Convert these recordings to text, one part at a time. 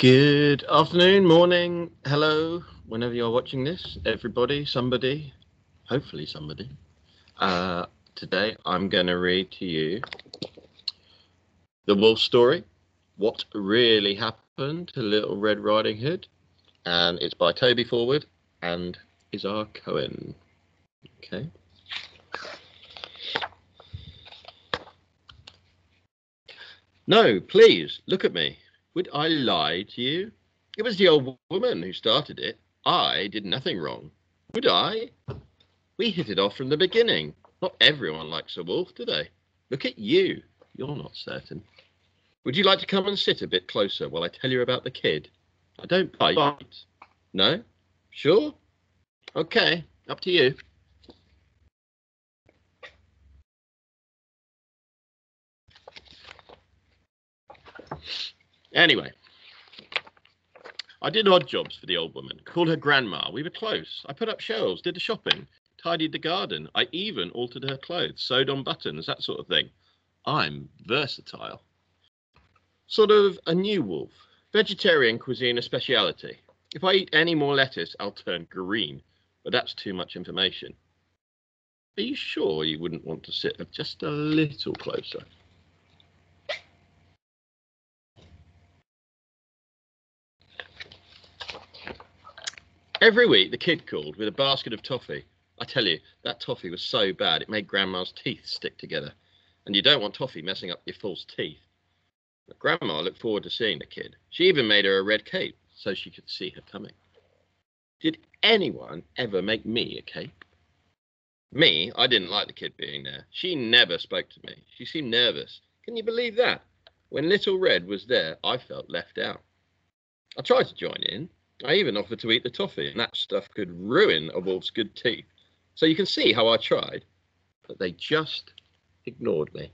Good afternoon, morning, hello, whenever you're watching this, everybody, somebody, hopefully somebody. Today I'm going to read to you The Wolf Story, What Really Happened to Little Red Riding Hood, and it's by Toby Forward and Isar Cohen. Okay. No, please, look at me. Would I lie to you? It was the old woman who started it. I did nothing wrong. Would I? We hit it off from the beginning. Not everyone likes a wolf, do they? Look at you. You're not certain. Would you like to come and sit a bit closer while I tell you about the kid? I don't bite. No? Sure? Okay, up to you. Anyway, I did odd jobs for the old woman. Called her grandma. We were close. I put up shelves, did the shopping, tidied the garden. I even altered her clothes, sewed on buttons, that sort of thing. I'm versatile. Sort of a new wolf. Vegetarian cuisine a speciality. If I eat any more lettuce, I'll turn green. But that's too much information. Are you sure you wouldn't want to sit just a little closer? Every week, the kid called with a basket of toffee. I tell you, that toffee was so bad it made Grandma's teeth stick together. And you don't want toffee messing up your false teeth. But Grandma looked forward to seeing the kid. She even made her a red cape so she could see her coming. Did anyone ever make me a cape? Me, I didn't like the kid being there. She never spoke to me. She seemed nervous. Can you believe that? When Little Red was there, I felt left out. I tried to join in. I even offered to eat the toffee, and that stuff could ruin a wolf's good teeth. So you can see how I tried, but they just ignored me.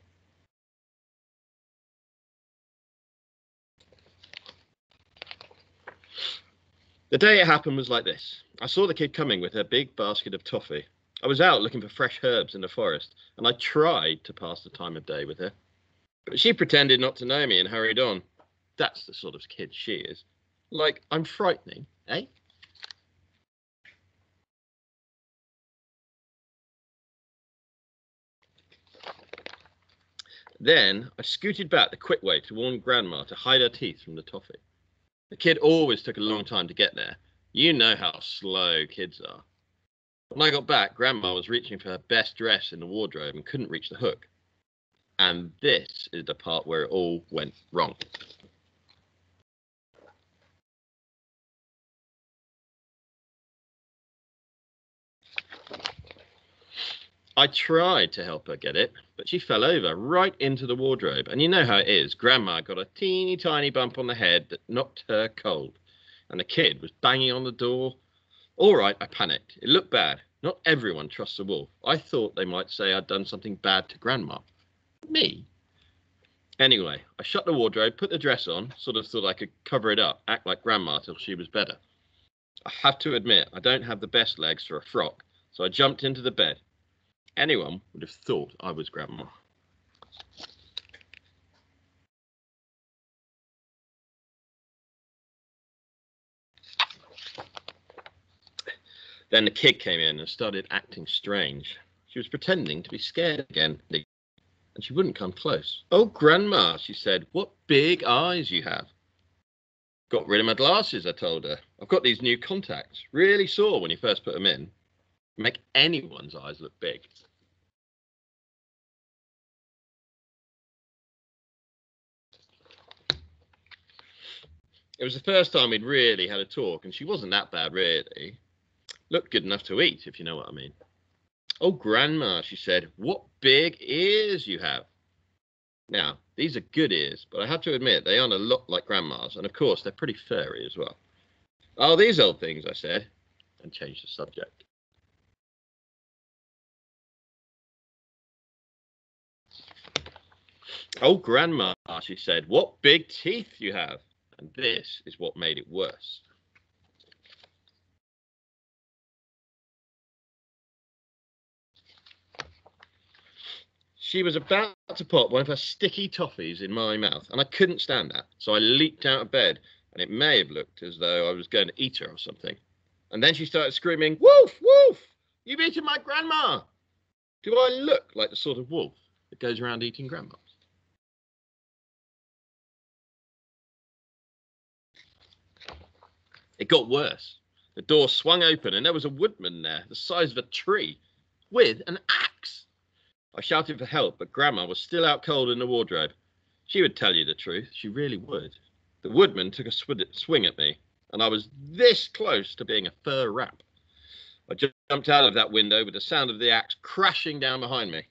The day it happened was like this. I saw the kid coming with her big basket of toffee. I was out looking for fresh herbs in the forest, and I tried to pass the time of day with her. But she pretended not to know me and hurried on. That's the sort of kid she is. Like, I'm frightening, eh? Then I scooted back the quick way to warn Grandma to hide her teeth from the toffee. The kid always took a long time to get there. You know how slow kids are. When I got back, Grandma was reaching for her best dress in the wardrobe and couldn't reach the hook. And this is the part where it all went wrong. I tried to help her get it, but she fell over right into the wardrobe. And you know how it is. Grandma got a teeny tiny bump on the head that knocked her cold. And the kid was banging on the door. All right, I panicked. It looked bad. Not everyone trusts a wolf. I thought they might say I'd done something bad to Grandma. Me? Anyway, I shut the wardrobe, put the dress on, sort of thought I could cover it up, act like Grandma till she was better. I have to admit, I don't have the best legs for a frock, so I jumped into the bed. Anyone would have thought I was Grandma. Then the kid came in and started acting strange. She was pretending to be scared again, and she wouldn't come close. Oh, Grandma, she said, what big eyes you have. Got rid of my glasses, I told her. I've got these new contacts. Really saw when you first put them in. Make anyone's eyes look big. It was the first time we'd really had a talk, and she wasn't that bad, really. Looked good enough to eat, if you know what I mean. Oh, Grandma, she said, what big ears you have. Now, these are good ears, but I have to admit they aren't a lot like Grandma's, and of course, they're pretty furry as well. Oh, these old things, I said, and changed the subject. Oh, Grandma, she said, what big teeth you have. And this is what made it worse. She was about to pop one of her sticky toffees in my mouth, and I couldn't stand that. So I leaped out of bed, and it may have looked as though I was going to eat her or something. And then she started screaming, "Wolf, wolf, you've eaten my grandma." Do I look like the sort of wolf that goes around eating grandmas? It got worse. The door swung open and there was a woodman there, the size of a tree, with an axe. I shouted for help, but Grandma was still out cold in the wardrobe. She would tell you the truth. She really would. The woodman took a swing at me, and I was this close to being a fur wrap. I jumped out of that window with the sound of the axe crashing down behind me.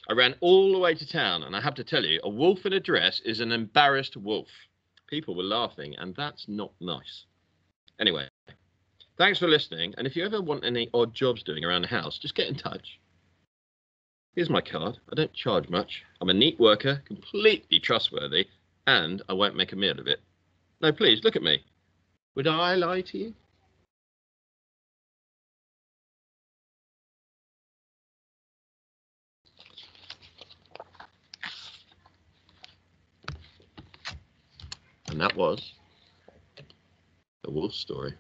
I ran all the way to town, and I have to tell you, a wolf in a dress is an embarrassed wolf. People were laughing, and that's not nice. Anyway, thanks for listening, and if you ever want any odd jobs doing around the house, just get in touch. Here's my card. I don't charge much. I'm a neat worker, completely trustworthy, and I won't make a meal of it. No, please, look at me. Would I lie to you? And that was The Wolf Story.